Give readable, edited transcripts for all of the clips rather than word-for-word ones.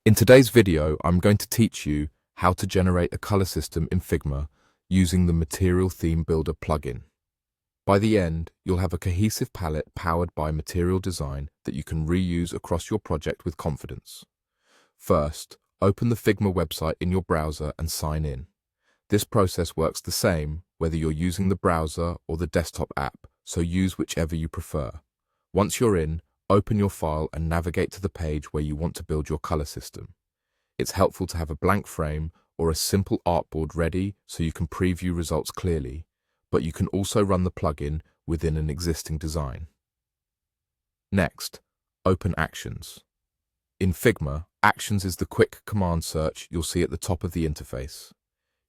In today's video, I'm going to teach you how to generate a color system in Figma using the Material Theme Builder plugin. By the end, you'll have a cohesive palette powered by material design that you can reuse across your project with confidence. First, open the Figma website in your browser and sign in. This process works the same whether you're using the browser or the desktop app, so use whichever you prefer. Once you're in, open your file and navigate to the page where you want to build your color system. It's helpful to have a blank frame or a simple artboard ready so you can preview results clearly, but you can also run the plugin within an existing design. Next, open Actions. In Figma, Actions is the quick command search you'll see at the top of the interface.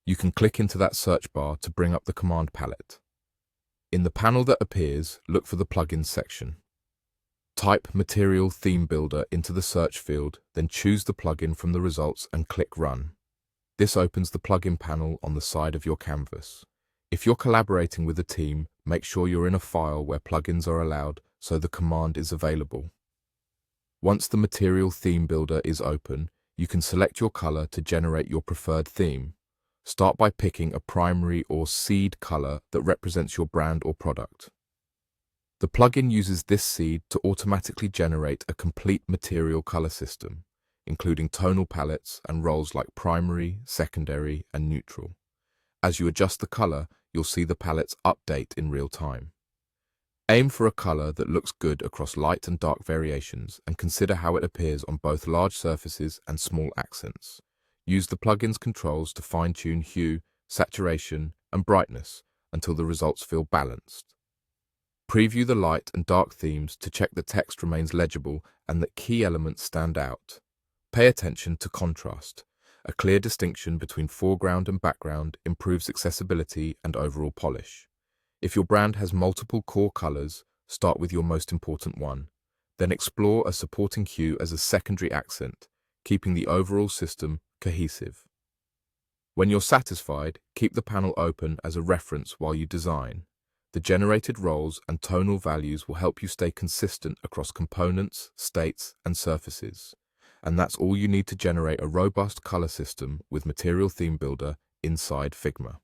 You can click into that search bar to bring up the command palette. In the panel that appears, look for the Plugins section. Type Material Theme Builder into the search field, then choose the plugin from the results and click Run. This opens the plugin panel on the side of your canvas. If you're collaborating with a team, make sure you're in a file where plugins are allowed so the command is available. Once the Material Theme Builder is open, you can select your color to generate your preferred theme. Start by picking a primary or seed color that represents your brand or product. The plugin uses this seed to automatically generate a complete material color system, including tonal palettes and roles like primary, secondary, and neutral. As you adjust the color, you'll see the palettes update in real time. Aim for a color that looks good across light and dark variations and consider how it appears on both large surfaces and small accents. Use the plugin's controls to fine-tune hue, saturation, and brightness until the results feel balanced. Preview the light and dark themes to check the text remains legible and that key elements stand out. Pay attention to contrast. A clear distinction between foreground and background improves accessibility and overall polish. If your brand has multiple core colors, start with your most important one. Then explore a supporting hue as a secondary accent, keeping the overall system cohesive. When you're satisfied, keep the panel open as a reference while you design. The generated roles and tonal values will help you stay consistent across components, states, and surfaces. And that's all you need to generate a robust color system with Material Theme Builder inside Figma.